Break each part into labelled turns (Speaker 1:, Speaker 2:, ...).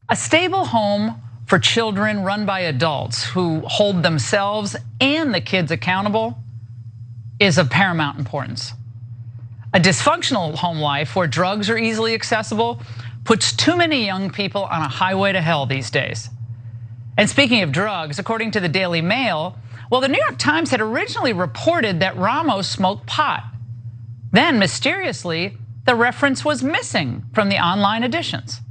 Speaker 1: A stable home for children run by adults who hold themselves and the kids accountable is of paramount importance. A dysfunctional home life where drugs are easily accessible puts too many young people on a highway to hell these days. And speaking of drugs, according to the Daily Mail, well, the New York Times had originally reported that Ramos smoked pot. Then mysteriously, the reference was missing from the online editions.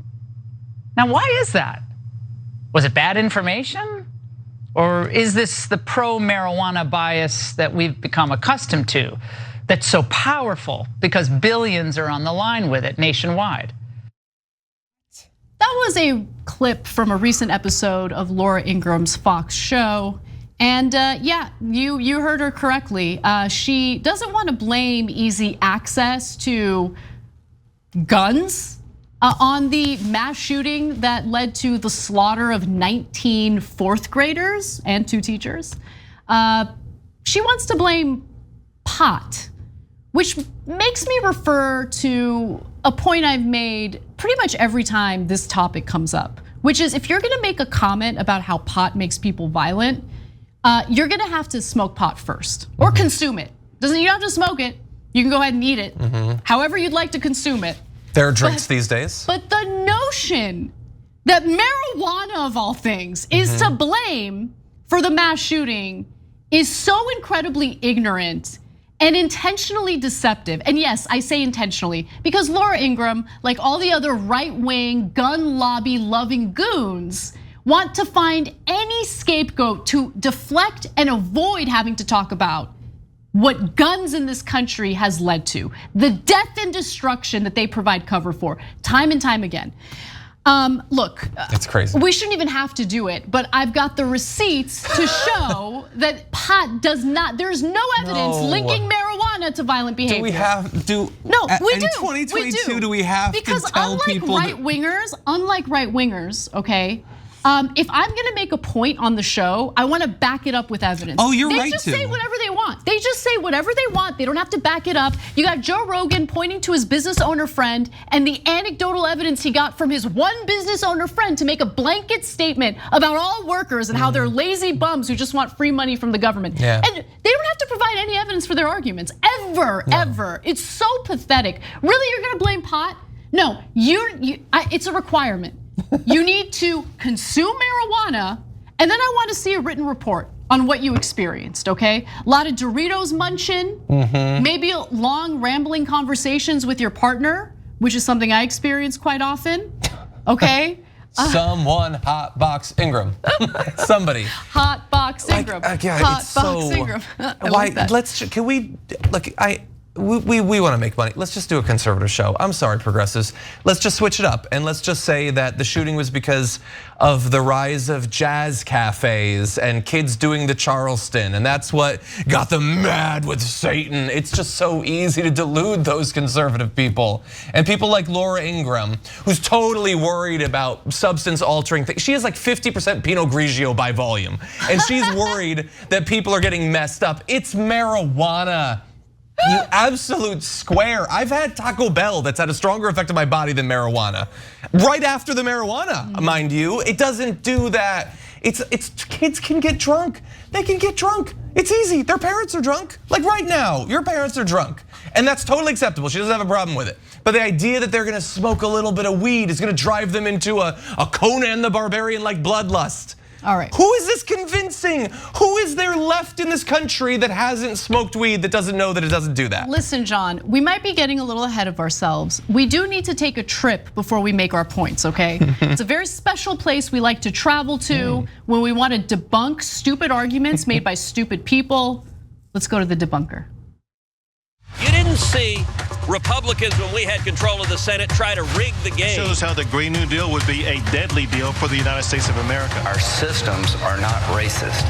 Speaker 1: Now, why is that? Was it bad information? Or is this the pro-marijuana bias that we've become accustomed to that's so powerful because billions are on the line with it nationwide?
Speaker 2: That was a clip from a recent episode of Laura Ingraham's Fox show. And yeah, you heard her correctly. She doesn't want to blame easy access to guns on the mass shooting that led to the slaughter of 19 fourth graders and 2 teachers. She wants to blame pot, which makes me refer to a point I've made pretty much every time this topic comes up, which is if you're gonna make a comment about how pot makes people violent, you're gonna have to smoke pot first or consume it. You don't have to smoke it, you can go ahead and eat it, however you'd like to consume it.
Speaker 3: There are drinks these days.
Speaker 2: But the notion that marijuana of all things is to blame for the mass shooting is so incredibly ignorant and intentionally deceptive. And yes, I say intentionally because Laura Ingraham, like all the other right-wing gun lobby loving goons, want to find any scapegoat to deflect and avoid having to talk about what guns in this country has led to, the death and destruction that they provide cover for time and time again. Look,
Speaker 3: it's crazy.
Speaker 2: We shouldn't even have to do it, but I've got the receipts to show that pot does not, there's no evidence linking marijuana to violent behavior.
Speaker 3: Do we have,
Speaker 2: no, we
Speaker 3: in
Speaker 2: do.
Speaker 3: 2022, do we have
Speaker 2: because
Speaker 3: to tell people?
Speaker 2: Because unlike right wingers, okay? If I'm gonna make a point on the show, I wanna back it up with evidence.
Speaker 3: Oh, you're right to.
Speaker 2: They just say whatever they want. They just say whatever they want. They don't have to back it up. You got Joe Rogan pointing to his business owner friend and the anecdotal evidence he got from his one business owner friend to make a blanket statement about all workers and how they're lazy bums who just want free money from the government.
Speaker 3: Yeah.
Speaker 2: And they don't have to provide any evidence for their arguments, ever. It's so pathetic. Really, you're gonna blame pot? No, it's a requirement. You need to consume marijuana, and then I want to see a written report on what you experienced, okay? A lot of Doritos munching, maybe long rambling conversations with your partner, which is something I experience quite often, okay?
Speaker 3: Someone hot box Ingram. Somebody.
Speaker 2: Hot box Ingram. Hot box Ingram.
Speaker 3: Why? Can we look? We want to make money. Let's just do a conservative show. I'm sorry, progressives. Let's just switch it up and let's just say that the shooting was because of the rise of jazz cafes and kids doing the Charleston, and that's what got them mad with Satan. It's just so easy to delude those conservative people. And people like Laura Ingraham, who's totally worried about substance altering things. She has like 50% Pinot Grigio by volume, and she's worried that people are getting messed up. It's marijuana. You absolute square. I've had Taco Bell that's had a stronger effect on my body than marijuana. Right after the marijuana, mind you. It doesn't do that. It's kids can get drunk. They can get drunk. It's easy. Their parents are drunk. Like right now, your parents are drunk. And that's totally acceptable. She doesn't have a problem with it. But the idea that they're gonna smoke a little bit of weed is gonna drive them into a Conan the Barbarian like bloodlust.
Speaker 2: All right.
Speaker 3: Who is this convincing? Who is there left in this country that hasn't smoked weed that doesn't know that it doesn't do that?
Speaker 2: Listen, John, we might be getting a little ahead of ourselves. We do need to take a trip before we make our points, okay? It's a very special place we like to travel to when we want to debunk stupid arguments made by stupid people. Let's go to the debunker.
Speaker 4: You didn't see Republicans, when we had control of the Senate, try to rig the game.
Speaker 5: Shows how the Green New Deal would be a deadly deal for the United States of America.
Speaker 6: Our systems are not racist.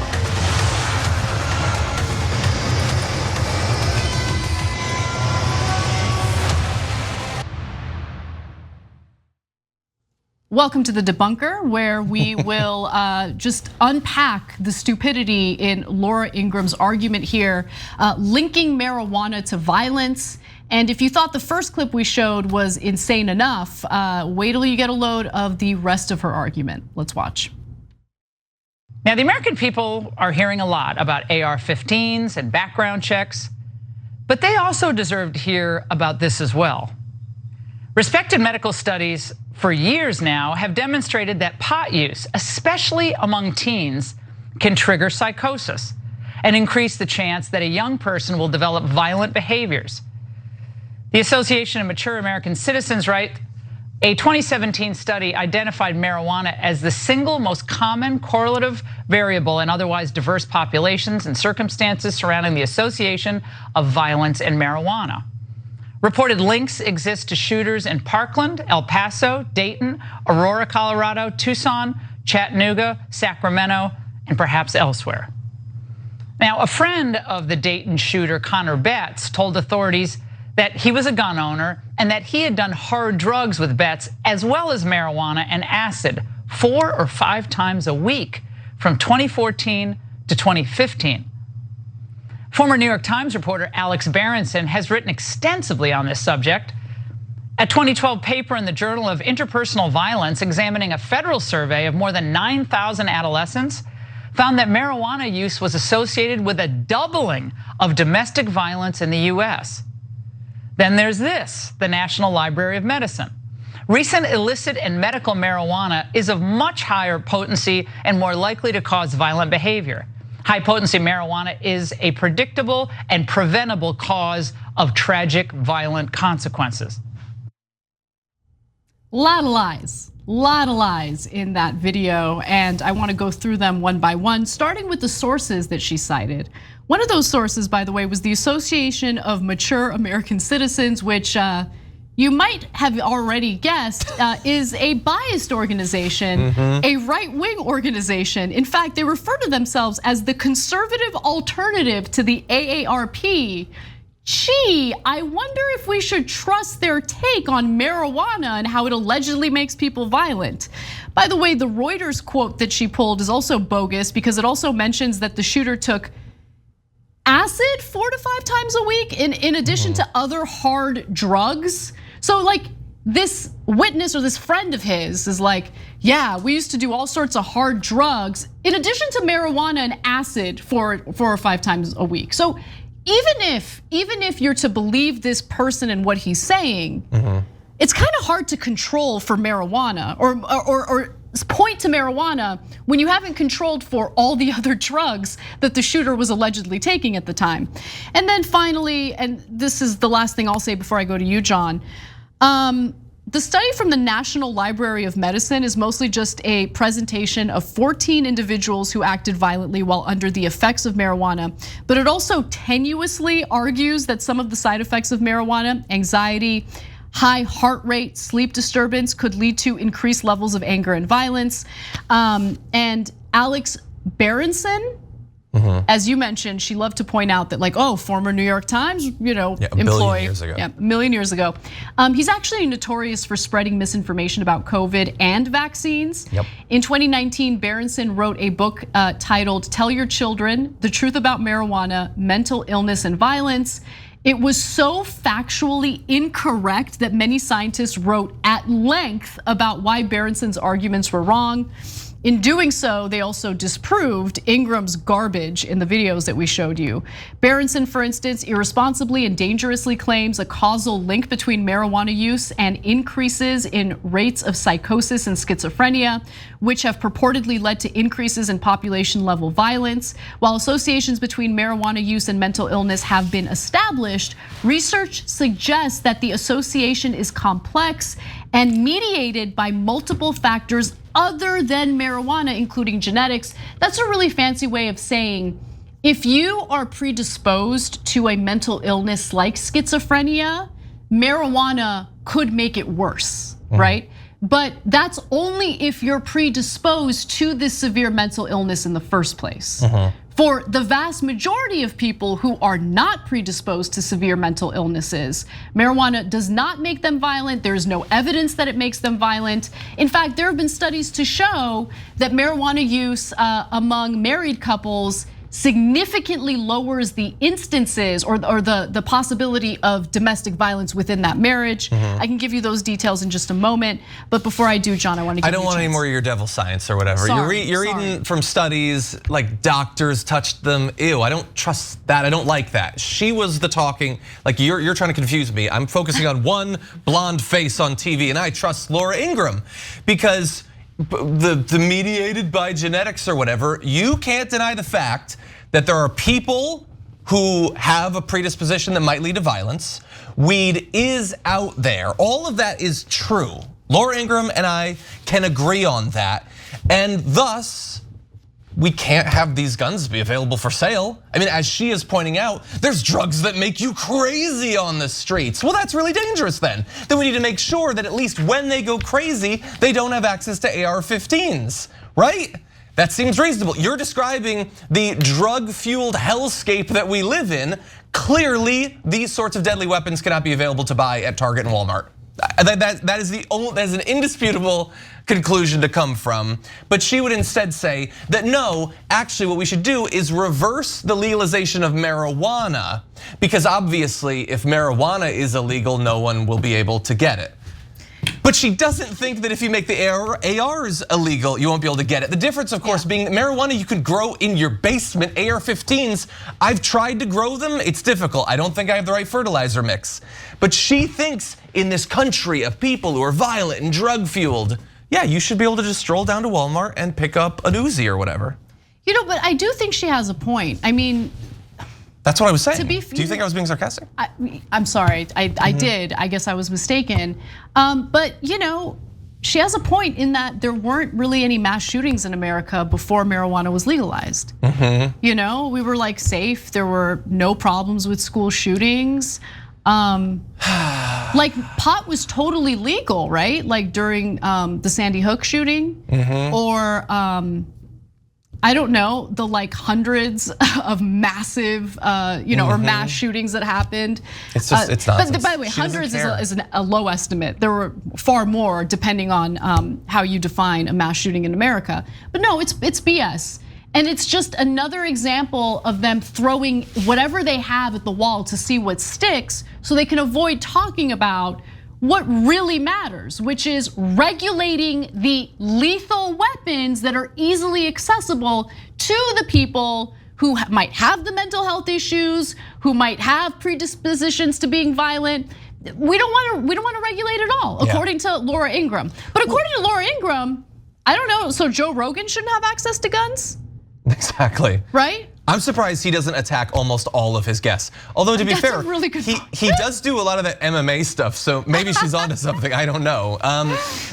Speaker 2: Welcome to the Debunker, where we will just unpack the stupidity in Laura Ingraham's argument here, linking marijuana to violence And if you thought the first clip we showed was insane enough, wait till you get a load of the rest of her argument. Let's watch.
Speaker 1: Now, the American people are hearing a lot about AR-15s and background checks, but they also deserve to hear about this as well. Respected medical studies for years now have demonstrated that pot use, especially among teens, can trigger psychosis and increase the chance that a young person will develop violent behaviors. The Association of Mature American Citizens write, a 2017 study identified marijuana as the single most common correlative variable in otherwise diverse populations and circumstances surrounding the association of violence and marijuana. Reported links exist to shooters in Parkland, El Paso, Dayton, Aurora, Colorado, Tucson, Chattanooga, Sacramento, and perhaps elsewhere. Now, a friend of the Dayton shooter, Connor Betts, told authorities that he was a gun owner and that he had done hard drugs with Betts as well as marijuana and acid 4 or 5 times a week from 2014 to 2015. Former New York Times reporter Alex Berenson has written extensively on this subject. A 2012 paper in the Journal of Interpersonal Violence examining a federal survey of more than 9,000 adolescents found that marijuana use was associated with a doubling of domestic violence in the US. Then there's this, the National Library of Medicine. Recent illicit and medical marijuana is of much higher potency and more likely to cause violent behavior. High potency marijuana is a predictable and preventable cause of tragic violent consequences.
Speaker 2: Lot of lies in that video, and I want to go through them one by one, starting with the sources that she cited. One of those sources, by the way, was the Association of Mature American Citizens, which you might have already guessed is a biased organization, a right-wing organization. In fact, they refer to themselves as the conservative alternative to the AARP. Gee, I wonder if we should trust their take on marijuana and how it allegedly makes people violent. By the way, the Reuters quote that she pulled is also bogus because it also mentions that the shooter took acid 4 to 5 times a week in addition to other hard drugs. So like this witness or this friend of his is like, yeah, we used to do all sorts of hard drugs in addition to marijuana and acid 4 or 5 times a week. So even if you're to believe this person and what he's saying, it's kind of hard to control for marijuana or point to marijuana when you haven't controlled for all the other drugs that the shooter was allegedly taking at the time. And then finally, and this is the last thing I'll say before I go to you, John. The study from the National Library of Medicine is mostly just a presentation of 14 individuals who acted violently while under the effects of marijuana. But it also tenuously argues that some of the side effects of marijuana, anxiety, high heart rate, sleep disturbance could lead to increased levels of anger and violence. And Alex Berenson, as you mentioned, she loved to point out that like, oh, former New York Times, employee,
Speaker 3: a million years ago.
Speaker 2: Yeah, a million years ago. He's actually notorious for spreading misinformation about COVID and vaccines. In 2019, Berenson wrote a book titled "Tell Your Children the Truth About Marijuana, Mental Illness and Violence." It was so factually incorrect that many scientists wrote at length about why Berenson's arguments were wrong. In doing so, they also disproved Ingram's garbage in the videos that we showed you. Berenson, for instance, irresponsibly and dangerously claims a causal link between marijuana use and increases in rates of psychosis and schizophrenia, which have purportedly led to increases in population level violence. While associations between marijuana use and mental illness have been established, research suggests that the association is complex and mediated by multiple factors other than marijuana, including genetics. That's a really fancy way of saying if you are predisposed to a mental illness like schizophrenia, marijuana could make it worse, right? But that's only if you're predisposed to this severe mental illness in the first place. For the vast majority of people who are not predisposed to severe mental illnesses, marijuana does not make them violent. There is no evidence that it makes them violent. In fact, there have been studies to show that marijuana use among married couples significantly lowers the instances or the possibility of domestic violence within that marriage. I can give you those details in just a moment, but before I do, John, I want to give you a chance.
Speaker 3: I don't want any more of your devil science or whatever. You're reading from studies like doctors touched them. Ew, I don't trust that. I don't like that. She was the talking, like you're trying to confuse me. I'm focusing on one blonde face on TV, and I trust Laura Ingraham because the mediated by genetics or whatever, you can't deny the fact that there are people who have a predisposition that might lead to violence. Weed is out there. All of that is true. Laura Ingraham and I can agree on that. And thus, we can't have these guns be available for sale. I mean, as she is pointing out, there's drugs that make you crazy on the streets. Well, that's really dangerous then. Then we need to make sure that at least when they go crazy, they don't have access to AR-15s, right? That seems reasonable. You're describing the drug-fueled hellscape that we live in. Clearly, these sorts of deadly weapons cannot be available to buy at Target and Walmart. That is an indisputable conclusion to come from. But she would instead say that no, actually what we should do is reverse the legalization of marijuana, because obviously if marijuana is illegal, no one will be able to get it. But she doesn't think that if you make the ARs illegal, you won't be able to get it. The difference, of course, being that marijuana you can grow in your basement. AR-15s, I've tried to grow them, it's difficult. I don't think I have the right fertilizer mix. But she thinks in this country of people who are violent and drug fueled, yeah, you should be able to just stroll down to Walmart and pick up an Uzi or whatever.
Speaker 2: You know, but I do think she has a point. I mean,
Speaker 3: that's what I was saying. Do you think I was being sarcastic?
Speaker 2: I'm sorry, I did. I guess I was mistaken. But you know, she has a point in that there weren't really any mass shootings in America before marijuana was legalized. You know, we were like safe. There were no problems with school shootings. Like pot was totally legal, right? Like during the Sandy Hook shooting, or I don't know, the like hundreds of massive, or mass shootings that happened.
Speaker 3: It's just, it's nonsense.
Speaker 2: But by the way, hundreds is a low estimate. There were far more depending on how you define a mass shooting in America. But no, it's BS. And it's just another example of them throwing whatever they have at the wall to see what sticks so they can avoid talking about what really matters, which is regulating the lethal weapons that are easily accessible to the people who might have the mental health issues, who might have predispositions to being violent. We don't want to regulate it all, according to Laura Ingraham. But according to Laura Ingraham, I don't know, so Joe Rogan shouldn't have access to guns?
Speaker 3: Exactly.
Speaker 2: Right?
Speaker 3: I'm surprised he doesn't attack almost all of his guests. Although to be fair,
Speaker 2: really good
Speaker 3: he does do a lot of the MMA stuff, so maybe she's onto something, I don't know.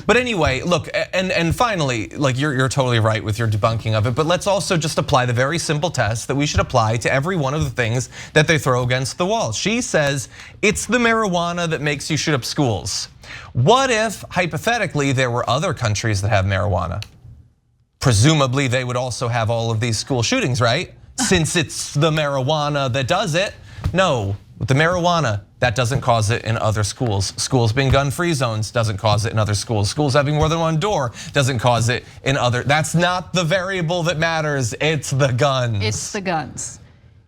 Speaker 3: But anyway, look, and finally, like you're totally right with your debunking of it, but let's also just apply the very simple test that we should apply to every one of the things that they throw against the wall. She says it's the marijuana that makes you shoot up schools. What if, hypothetically, there were other countries that have marijuana? Presumably they would also have all of these school shootings, right? Since it's the marijuana that does it. No, with the marijuana, that doesn't cause it in other schools. Schools being gun-free zones doesn't cause it in other schools. Schools having more than one door doesn't cause it in other. That's not the variable that matters, it's the guns.
Speaker 2: It's the guns.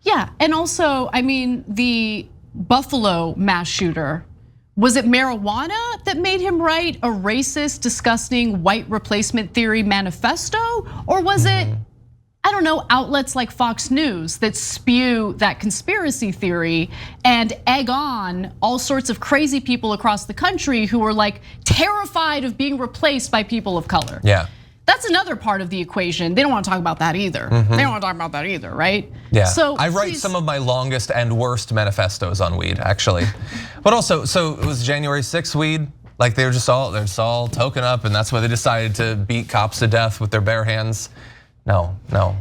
Speaker 2: Yeah, and also, I mean, the Buffalo mass shooter, was it marijuana that made him write a racist, disgusting white replacement theory manifesto? Or was it, I don't know, outlets like Fox News that spew that conspiracy theory and egg on all sorts of crazy people across the country who are like terrified of being replaced by people of color?
Speaker 3: Yeah.
Speaker 2: That's another part of the equation. They don't want to talk about that either. They don't want to talk about that either, right?
Speaker 3: Yeah,
Speaker 2: so
Speaker 3: I write some of my longest and worst manifestos on weed, actually. But also, so it was January 6th weed, like they're just all token up, and that's why they decided to beat cops to death with their bare hands. No,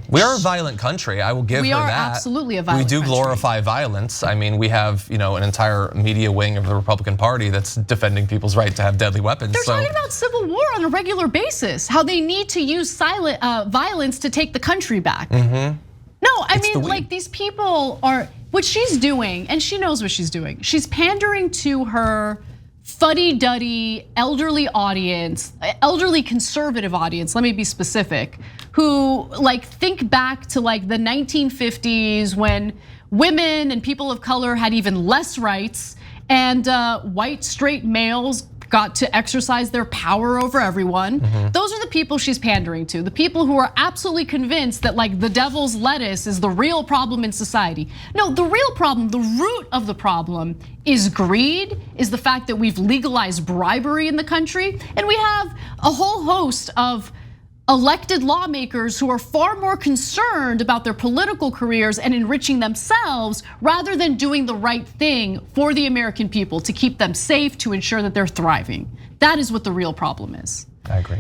Speaker 3: we are a violent country. I will give her that.
Speaker 2: We are absolutely a violent country.
Speaker 3: We do glorify violence. I mean, we have an entire media wing of the Republican Party that's defending people's right to have deadly weapons.
Speaker 2: They're talking about civil war on a regular basis. How they need to use violence to take the country back. No, I mean, like these people are, what she's doing, and she knows what she's doing. She's pandering to her fuddy-duddy elderly audience, elderly conservative audience, let me be specific, who like think back to like the 1950s when women and people of color had even less rights, and white straight males got to exercise their power over everyone. Those are the people she's pandering to, the people who are absolutely convinced that like the devil's lettuce is the real problem in society. No, the real problem, the root of the problem is greed, is the fact that we've legalized bribery in the country, and we have a whole host of elected lawmakers who are far more concerned about their political careers and enriching themselves rather than doing the right thing for the American people to keep them safe, to ensure that they're thriving. That is what the real problem is.
Speaker 3: I agree.